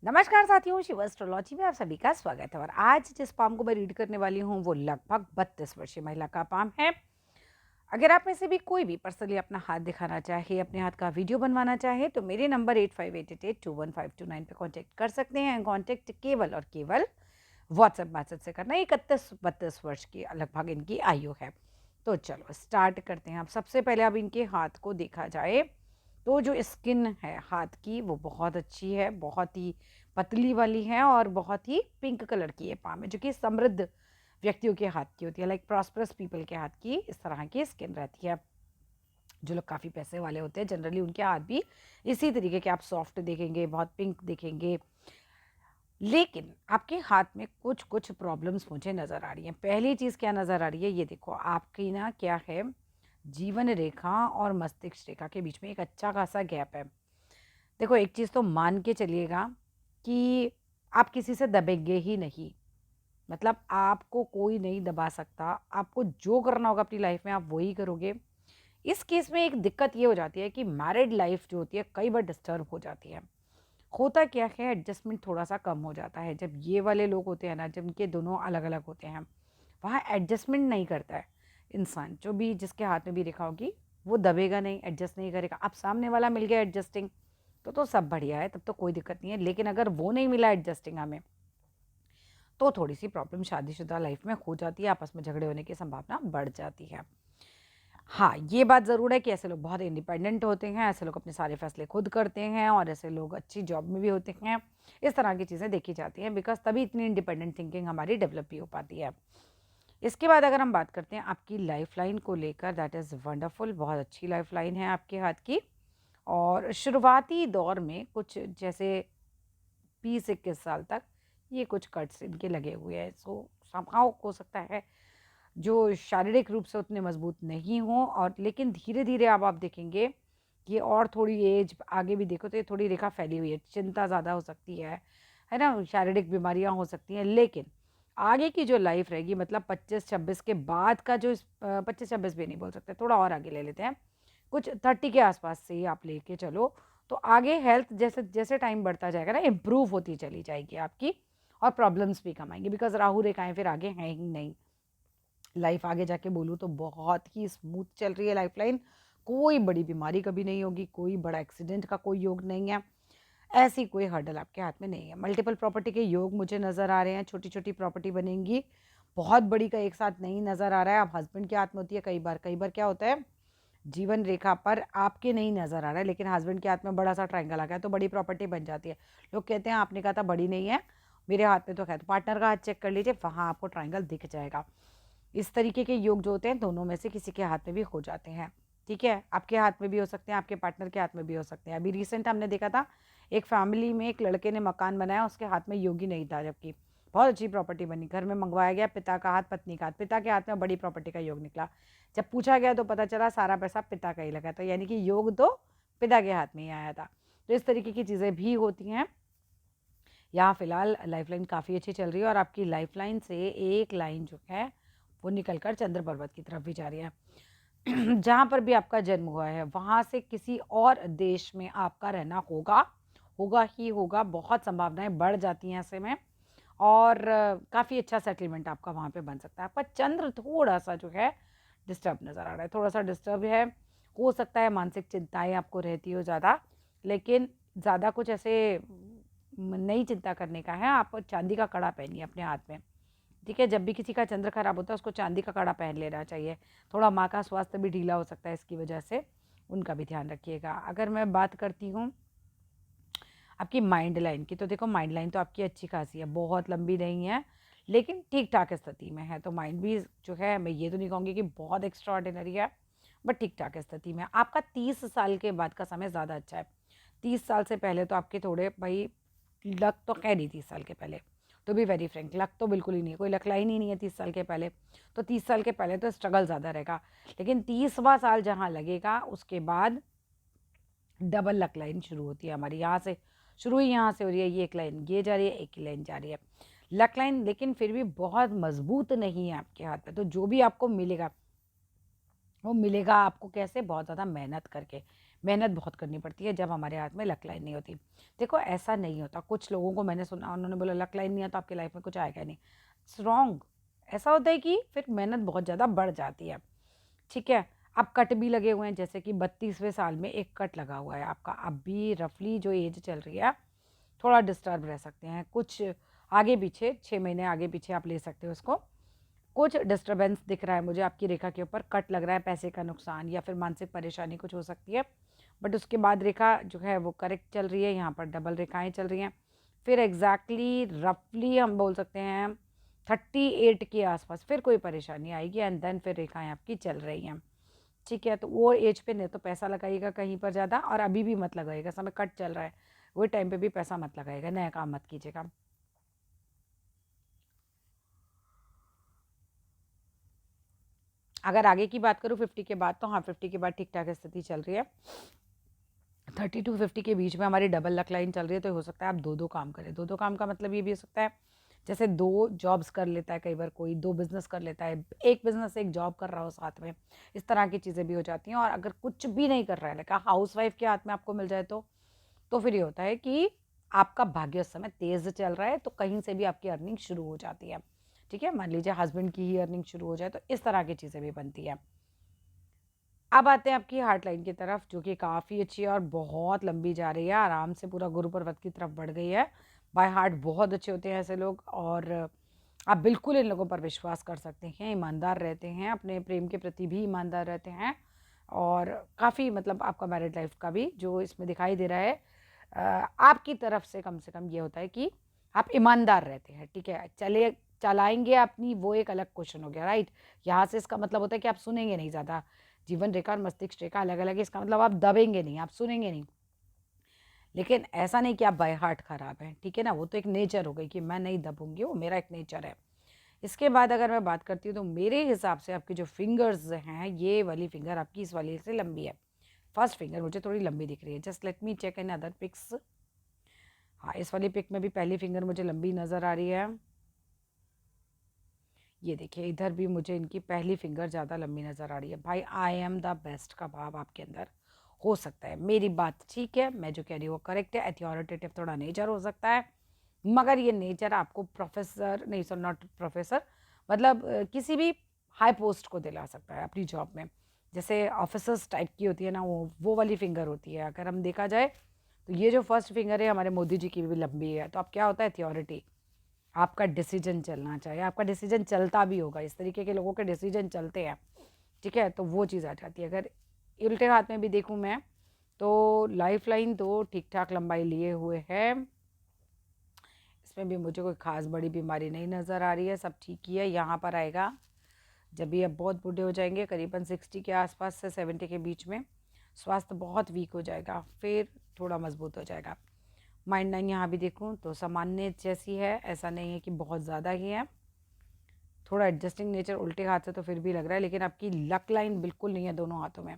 नमस्कार साथियों, शिव एस्ट्रोलॉजी में आप सभी का स्वागत है। और आज जिस पाम को मैं रीड करने वाली हूँ वो लगभग 32 वर्षीय महिला का पाम है। अगर आप में से भी कोई भी पर्सनली अपना हाथ दिखाना चाहे, अपने हाथ का वीडियो बनवाना चाहे, तो मेरे नंबर 8588215229 पे कांटेक्ट कर सकते हैं। कांटेक्ट केवल और केवल व्हाट्सएप मैसेज से करना। 31-32 वर्ष की लगभग इनकी आयु है। तो चलो स्टार्ट करते हैं। अब सबसे पहले अब इनके हाथ को देखा जाए तो जो स्किन है हाथ की वो बहुत अच्छी है, बहुत ही पतली वाली है और बहुत ही पिंक कलर की ये पाम है, जो कि समृद्ध व्यक्तियों के हाथ की होती है। लाइक प्रॉस्परस पीपल के हाथ की इस तरह की स्किन रहती है। जो लोग काफ़ी पैसे वाले होते हैं जनरली उनके हाथ भी इसी तरीके के आप सॉफ्ट देखेंगे, बहुत पिंक देखेंगे। लेकिन आपके हाथ में कुछ कुछ प्रॉब्लम्स मुझे नज़र आ रही हैं। पहली चीज़ क्या नज़र आ रही है, ये देखो आपकी ना क्या है, जीवन रेखा और मस्तिष्क रेखा के बीच में एक अच्छा खासा गैप है। देखो एक चीज़ तो मान के चलिएगा कि आप किसी से दबेंगे ही नहीं। मतलब आपको कोई नहीं दबा सकता। आपको जो करना होगा अपनी लाइफ में आप वही करोगे। इस केस में एक दिक्कत ये हो जाती है कि मैरिड लाइफ जो होती है कई बार डिस्टर्ब हो जाती है। होता क्या है, एडजस्टमेंट थोड़ा-सा कम हो जाता है। जब ये वाले लोग होते हैं ना, जिनके दोनों अलग-अलग होते हैं, वहाँ एडजस्टमेंट नहीं करता है इंसान। जो भी जिसके हाथ में भी रेखा होगी, वो दबेगा नहीं, एडजस्ट नहीं करेगा। अब सामने वाला मिल गया एडजस्टिंग, तो सब बढ़िया है, तब तो कोई दिक्कत नहीं है। लेकिन अगर वो नहीं मिला एडजस्टिंग हमें, तो थोड़ी-सी प्रॉब्लम शादीशुदा लाइफ में हो जाती है, आपस में झगड़े होने की संभावना बढ़ जाती है। हाँ, ये बात ज़रूर है कि ऐसे लोग बहुत इंडिपेंडेंट होते हैं, ऐसे लोग अपने सारे फैसले खुद करते हैं और ऐसे लोग अच्छी जॉब में भी होते हैं। इस तरह की चीज़ें देखी जाती हैं, बिकॉज़ तभी इतनी इंडिपेंडेंट थिंकिंग हमारी डेवलप भी हो पाती है। इसके बाद अगर हम बात करते हैं आपकी लाइफ़लाइन को लेकर, दैट इज़ वंडरफुल, बहुत अच्छी लाइफ़लाइन है आपके हाथ की। और शुरुआती दौर में कुछ जैसे 20-21 साल तक ये कुछ कट्स इनके लगे हुए हैं। सो समहाउ हो सकता है जो शारीरिक रूप से उतने मजबूत नहीं हों, और लेकिन धीरे-धीरे अब आप देखेंगे कि और थोड़ी एज आगे भी देखो तो ये थोड़ी रेखा फैली हुई है। चिंता ज़्यादा हो सकती है ना? शारीरिक बीमारियाँ हो सकती हैं, लेकिन आगे की जो लाइफ़ रहेगी, मतलब 25-26 के बाद का जो 25-26 भी नहीं बोल सकते, थोड़ा और आगे ले लेते हैं। कुछ 30 के आस-पास से ही आप लेके चलो, तो आगे हेल्थ जैसे जैसे टाइम बढ़ता जाएगा ना, इम्प्रूव होती चली जाएगी आपकी और प्रॉब्लम्स भी कम आएँगी, बिकॉज़ राहु रेखाएँ फिर आगे हैं ही नहीं। लाइफ आगे जाके बोलूँ तो बहुत ही स्मूथ चल रही है लाइफलाइन। कोई बड़ी बीमारी कभी नहीं होगी, कोई बड़ा एक्सीडेंट का कोई योग नहीं है, ऐसी कोई हर्डल आपके हाथ में नहीं है। मल्टीपल प्रॉपर्टी के योग मुझे नज़र आ रहे हैं, छोटी-छोटी प्रॉपर्टी बनेंगी, बहुत बड़ी का एक साथ नहीं नज़र आ रहा है। अब हस्बैंड के हाथ में होती है कई बार क्या होता है, जीवन रेखा पर आपके नहीं नज़र आ रहा है, लेकिन हस्बैंड के हाथ में बड़ा-सा ट्रायंगल आ गया, तो बड़ी प्रॉपर्टी बन जाती है। लोग कहते हैं आपने कहा था बड़ी नहीं है, मेरे हाथ में तो है। तो पार्टनर का हाथ चेक कर लीजिए, वहाँ आपको ट्रायंगल दिख जाएगा। इस तरीके के योग जो होते हैं दोनों में से किसी के हाथ में भी हो जाते हैं, ठीक है? आपके हाथ में भी हो सकते हैं, आपके पार्टनर के हाथ में भी हो सकते हैं। अभी रिसेंट हमने देखा था, एक फैमिली में एक लड़के ने मकान बनाया, उसके हाथ में योग ही नहीं था, जबकि बहुत अच्छी प्रॉपर्टी बनी। घर में मंगवाया गया, पिता का हाथ, पत्नी का हाथ, पिता के हाथ में बड़ी प्रॉपर्टी का योग निकला। जब पूछा गया तो पता चला सारा पैसा पिता का ही लगा था, यानी कि योग तो पिता के हाथ में ही आया था। तो इस तरीके की चीज़ें भी होती हैं। यहाँ फ़िलहाल लाइफ़लाइन काफ़ी अच्छी चल रही है और आपकी लाइफ़लाइन से एक लाइन जो है, वो निकल कर चंद्र पर्वत की तरफ भी जा रही है। जहाँ पर भी आपका जन्म हुआ है, वहाँ से किसी और देश में आपका रहना होगा, होगा ही होगा, बहुत संभावनाएँ बढ़ जाती हैं ऐसे में। और काफ़ी अच्छा सेटलमेंट आपका वहाँ पे बन सकता है। आपका चंद्र थोड़ा-सा जो है डिस्टर्ब नज़र आ रहा है, थोड़ा-सा डिस्टर्ब है। हो सकता है मानसिक चिंताएँ आपको रहती हो ज़्यादा, लेकिन ज़्यादा कुछ ऐसे नहीं चिंता करने का है। आप चांदी का कड़ा पहनिए अपने हाथ में, ठीक है? जब भी किसी का चंद्र खराब होता है उसको चांदी का कड़ा पहन लेना चाहिए। थोड़ा माँ का स्वास्थ्य भी ढीला हो सकता है इसकी वजह से, उनका भी ध्यान रखिएगा। अगर मैं बात करती हूँ आपकी माइंड लाइन की, तो देखो माइंड लाइन तो आपकी अच्छी खासी है, बहुत लंबी नहीं है, लेकिन ठीक-ठाक स्थिति में है। तो माइंड भी जो है, मैं ये तो नहीं कहूँगी कि बहुत एक्स्ट्राऑर्डिनरी है, बट ठीक-ठाक स्थिति में है। आपका 30 साल के बाद का समय ज़्यादा अच्छा है। 30 साल से पहले तो आपके थोड़े भई लक तो है नहीं 30 साल के पहले, to be very frank luck तो बिल्कुल ही नहीं है, कोई लक लाइन ही नहीं है 30 साल के पहले। तो 30 साल के पहले तो स्ट्रगल ज़्यादा रहेगा, लेकिन 30वाँ साल जहाँ लगेगा उसके बाद डबल लक लाइन शुरू होती है हमारी। यहाँ से शुरू ही यहाँ से हो रही है, ये एक लाइन ये जा रही है, एक ही लाइन जा रही है। लक लाइन लेकिन फिर भी बहुत मज़बूत नहीं है आपके हाथ में, तो जो भी आपको मिलेगा, वो मिलेगा आपको कैसे? बहुत ज़्यादा मेहनत करके। मेहनत बहुत करनी पड़ती है जब हमारे हाथ में लक लाइन नहीं होती। देखो ऐसा नहीं होता, कुछ लोगों को मैंने सुना उन्होंने बोला लक लाइन नहीं है तो आपकी लाइफ में कुछ आएगा नहीं। It's wrong. ऐसा होता है कि फिर मेहनत बहुत ज़्यादा बढ़ जाती है। ठीक है, अब कट भी लगे हुए हैं, जैसे कि 32वें साल में एक कट लगा हुआ है आपका। अब भी रफली जो एज चल रही है, थोड़ा डिस्टर्ब रह सकते हैं, कुछ आगे पीछे 6 महीने आगे पीछे आप ले सकते हो उसको। कुछ डिस्टर्बेंस दिख रहा है मुझे आपकी रेखा के ऊपर, कट लग रहा है, पैसे का नुकसान या फिर मानसिक परेशानी कुछ हो सकती है। बट उसके बाद रेखा जो है वो करेक्ट चल रही है, यहाँ पर डबल रेखाएं चल रही हैं। फिर एग्जैक्टली रफली हम बोल सकते हैं 38 के आसपास फिर कोई परेशानी आएगी एंड देन फिर रेखाएं आपकी चल रही हैं। ठीक है, तो वो एज पे नहीं तो पैसा लगाइएगा कहीं पर ज़्यादा, और अभी भी मत लगाइएगा, समय कट चल रहा है वही टाइम पे भी पैसा मत लगाइएगा, नया काम मत कीजिएगा। अगर आगे की बात करूँ 50 के बाद, तो हाँ 50 के बाद ठीक ठाक स्थिति चल रही है। 30 to 50 के बीच में हमारी डबल लक लाइन चल रही है, तो हो सकता है आप दो दो काम करें। दो दो काम का मतलब ये भी हो सकता है जैसे दो जॉब्स कर लेता है, कई बार कोई दो बिजनेस कर लेता है, एक बिजनेस एक जॉब कर रहा हो साथ में, इस तरह की चीज़ें भी हो जाती हैं। और अगर कुछ भी नहीं कर रहा है, लाइक हाउस वाइफ के हाथ में आपको मिल जाए तो फिर ये होता है कि आपका भाग्य उस समय तेज चल रहा है, तो कहीं से भी आपकी अर्निंग शुरू हो जाती है। ठीक है, मान लीजिए हस्बैंड की ही अर्निंग शुरू हो जाए, तो इस तरह की चीज़ें भी बनती है। अब आते हैं आपकी हार्ट लाइन की तरफ, जो कि काफ़ी अच्छी है और बहुत लंबी जा रही है, आराम से पूरा गुरु पर्वत की तरफ बढ़ गई है। बाय हार्ट बहुत अच्छे होते हैं ऐसे लोग, और आप बिल्कुल इन लोगों पर विश्वास कर सकते हैं, ईमानदार रहते हैं, अपने प्रेम के प्रति भी ईमानदार रहते हैं। और काफ़ी मतलब आपका मैरिड लाइफ का भी जो इसमें दिखाई दे रहा है, आपकी तरफ से कम ये होता है कि आप ईमानदार रहते हैं। ठीक है, चले चलाएंगे अपनी, वो एक अलग क्वेश्चन हो गया, राइट। यहाँ से इसका मतलब होता है कि आप सुनेंगे नहीं ज़्यादा। जीवन रेखा और मस्तिष्क रेखा अलग अलग है, इसका मतलब आप दबेंगे नहीं, आप सुनेंगे नहीं। लेकिन ऐसा नहीं कि आप बाय हार्ट खराब हैं, ठीक है ना, वो तो एक नेचर हो गई कि मैं नहीं दबूंगी, वो मेरा एक नेचर है। इसके बाद अगर मैं बात करती हूँ तो मेरे हिसाब से आपकी जो फिंगर्स हैं, ये वाली फिंगर आपकी इस वाली से लंबी है। फर्स्ट फिंगर मुझे थोड़ी लंबी दिख रही है, just let me check in other pics. हाँ, इस वाली पिक में भी पहली फिंगर मुझे लंबी नज़र आ रही है। ये देखिए इधर भी मुझे इनकी पहली फिंगर ज़्यादा लंबी नज़र आ रही है। भाई आई एम द बेस्ट का भाव आपके अंदर हो सकता है, मेरी बात ठीक है, मैं जो कह रही हूँ वो करेक्ट है। अथॉरिटेटिव थोड़ा नेचर हो सकता है, मगर ये नेचर आपको प्रोफेसर नहीं, सर नॉट प्रोफेसर, मतलब किसी भी हाई पोस्ट को दिला सकता है अपनी जॉब में। जैसे ऑफिसर्स टाइप की होती है ना, वो वाली फिंगर होती है। अगर हम देखा जाए तो ये जो फर्स्ट फिंगर है हमारे मोदी जी की भी लंबी है, तो अब क्या होता है, अथॉरिटी, आपका डिसीजन चलना चाहिए, आपका डिसीजन चलता भी होगा, इस तरीके के लोगों के डिसीजन चलते हैं। ठीक है, तो वो चीज़ आ जाती है। अगर उल्टे हाथ में भी देखूं मैं, तो लाइफ लाइन तो ठीक ठाक लंबाई लिए हुए है, इसमें भी मुझे कोई खास बड़ी बीमारी नहीं नज़र आ रही है, सब ठीक ही है। यहाँ पर आएगा जब ये बहुत बूढ़े हो जाएंगे, करीबन 60 के आसपास से 70 के बीच में, स्वास्थ्य बहुत वीक हो जाएगा, फिर थोड़ा मजबूत हो जाएगा। माइंड लाइन यहाँ भी देखूँ तो सामान्य जैसी है, ऐसा नहीं है कि बहुत ज़्यादा ही है, थोड़ा एडजस्टिंग नेचर उल्टे हाथ से तो फिर भी लग रहा है, लेकिन आपकी लक लाइन बिल्कुल नहीं है दोनों हाथों में।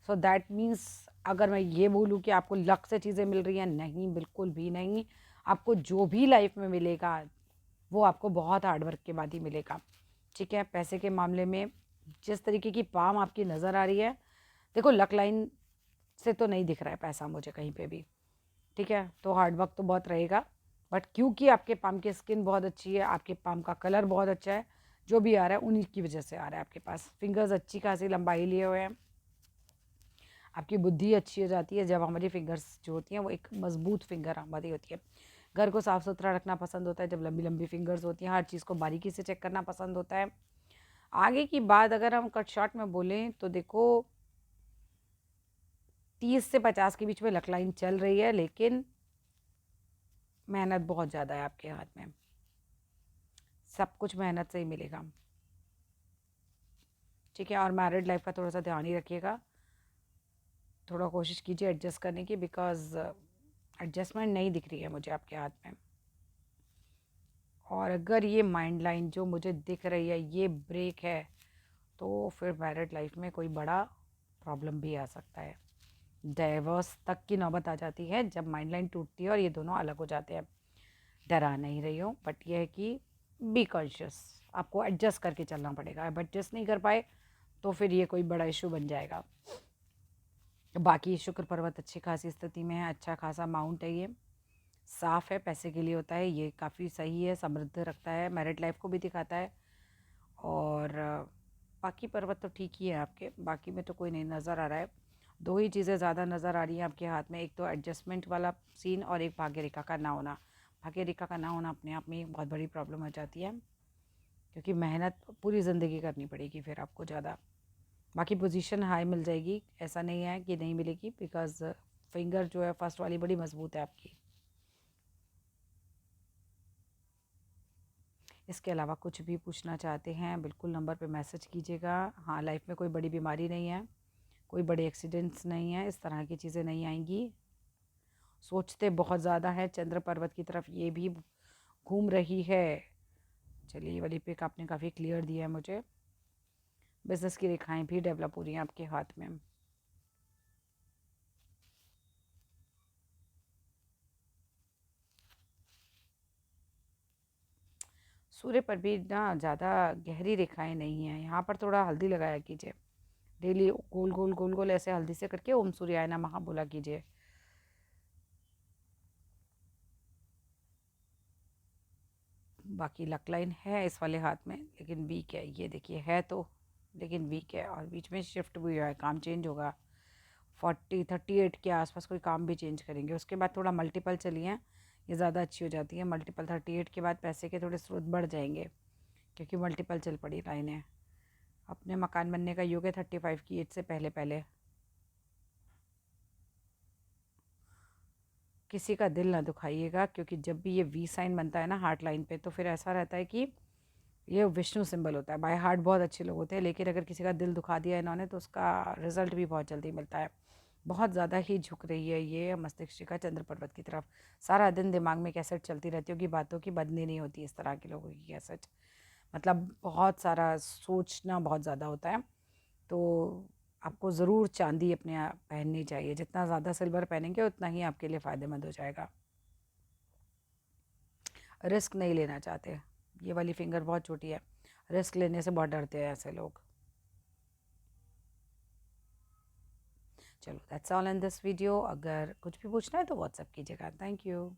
सो दैट मीन्स अगर मैं ये बोलूँ कि आपको लक से चीज़ें मिल रही हैं, नहीं, बिल्कुल भी नहीं। आपको जो भी लाइफ में मिलेगा वो आपको बहुत हार्ड वर्क के बाद ही मिलेगा। ठीक है, पैसे के मामले में जिस तरीके की पाम आपकी नज़र आ रही है, देखो लक लाइन से तो नहीं दिख रहा है पैसा मुझे कहीं पे भी। ठीक है, तो हार्ड वर्क तो बहुत रहेगा, बट क्योंकि आपके पाम की स्किन बहुत अच्छी है, आपके पाम का कलर बहुत अच्छा है, जो भी आ रहा है उन्हीं की वजह से आ रहा है आपके पास। फिंगर्स अच्छी खासी लंबाई लिए हुए हैं, आपकी बुद्धि अच्छी हो जाती है जब हमारी फिंगर्स जो होती हैं वो एक मजबूत फिंगर हमारी होती है। घर को साफ़ सुथरा रखना पसंद होता है जब लंबी लंबी फिंगर्स होती हैं, हर चीज़ को बारीकी से चेक करना पसंद होता है। आगे की बात अगर हम कट शॉर्ट में बोलें तो देखो 30 से 50 के बीच में लक लाइन चल रही है, लेकिन मेहनत बहुत ज़्यादा है आपके हाथ में, सब कुछ मेहनत से ही मिलेगा। ठीक है, और मैरिड लाइफ का थोड़ा सा ध्यान ही रखिएगा, थोड़ा कोशिश कीजिए एडजस्ट करने की, बिकॉज एडजस्टमेंट नहीं दिख रही है मुझे आपके हाथ में। और अगर ये माइंड लाइन जो मुझे दिख रही है ये ब्रेक है, तो फिर मैरिड लाइफ में कोई बड़ा प्रॉब्लम भी आ सकता है, डाइवोर्स तक की नौबत आ जाती है जब माइंड लाइन टूटती है और ये दोनों अलग हो जाते हैं। डरा नहीं रही हूँ, बट यह है कि बी कॉन्शियस, आपको एडजस्ट करके चलना पड़ेगा। अब एडजस्ट नहीं कर पाए तो फिर ये कोई बड़ा इशू बन जाएगा। बाकी शुक्र पर्वत अच्छी खासी स्थिति में है, अच्छा खासा माउंट है ये, साफ़ है, पैसे के लिए होता है ये, काफ़ी सही है, समृद्ध रखता है, मैरिड लाइफ को भी दिखाता है। और बाकी पर्वत तो ठीक ही है आपके, बाकी में तो कोई नहीं नज़र आ रहा है। दो ही चीज़ें ज़्यादा नज़र आ रही हैं आपके हाथ में, एक तो एडजस्टमेंट वाला सीन और एक भाग्य रेखा का ना होना। भाग्य रेखा का ना होना अपने आप में एक बहुत बड़ी प्रॉब्लम हो जाती है, क्योंकि मेहनत पूरी ज़िंदगी करनी पड़ेगी फिर आपको ज़्यादा। बाकी पोजीशन हाई मिल जाएगी, ऐसा नहीं है कि नहीं मिलेगी, बिकॉज फिंगर जो है फर्स्ट वाली बड़ी मजबूत है आपकी। इसके अलावा कुछ भी पूछना चाहते हैं बिल्कुल नंबर पे मैसेज कीजिएगा। हाँ, लाइफ में कोई बड़ी बीमारी नहीं है, कोई बड़े एक्सीडेंट्स नहीं है, इस तरह की चीज़ें नहीं आएंगी। सोचते बहुत ज़्यादा है, चंद्र पर्वत की तरफ ये भी घूम रही है। चलिए, ये वाली पिक आपने काफ़ी क्लियर दिया है मुझे। बिजनेस की रेखाएं भी डेवलप हो रही हैं आपके हाथ में। सूर्य पर भी ना ज़्यादा गहरी रेखाएं नहीं हैं, यहाँ पर थोड़ा हल्दी लगाया कीजिए। डेली गोल गोल गोल गोल ऐसे हल्दी से करके ओम सूर्याय नमः बोला कीजिए। बाकी लक लाइन है इस वाले हाथ में, लेकिन वीक है, ये देखिए है तो, लेकिन वीक है। और बीच में शिफ्ट भी हुआ है, काम चेंज होगा। 38 के आसपास कोई काम भी चेंज करेंगे, उसके बाद थोड़ा मल्टीपल चली हैं, ये ज़्यादा अच्छी हो जाती है। मल्टीपल 38 के बाद पैसे के थोड़े स्रोत बढ़ जाएंगे, क्योंकि मल्टीपल चल पड़ी लाइनें। अपने मकान बनने का योग है 35 की एज से पहले पहले। किसी का दिल ना दुखाइएगा, क्योंकि जब भी ये वी साइन बनता है ना हार्ट लाइन पे, तो फिर ऐसा रहता है कि ये विष्णु सिंबल होता है। बाय हार्ट बहुत अच्छे लोग होते हैं, लेकिन अगर किसी का दिल दुखा दिया इन्होंने तो उसका रिजल्ट भी बहुत जल्दी मिलता है। बहुत ज़्यादा ही झुक रही है ये मस्तिष्क चंद्र पर्वत की तरफ। सारा दिन दिमाग में कैसेट चलती रहती होगी, बातों की बदली नहीं होती इस तरह के लोगों की कैसेट। मतलब बहुत सारा सोचना बहुत ज़्यादा होता है। तो आपको ज़रूर चांदी अपने पहननी चाहिए, जितना ज़्यादा सिल्वर पहनेंगे उतना ही आपके लिए फ़ायदेमंद हो जाएगा। रिस्क नहीं लेना चाहते, ये वाली फिंगर बहुत छोटी है, रिस्क लेने से बहुत डरते हैं ऐसे लोग। चलो, that's all in this video. अगर कुछ भी पूछना है तो व्हाट्सएप कीजिएगा। Thank you.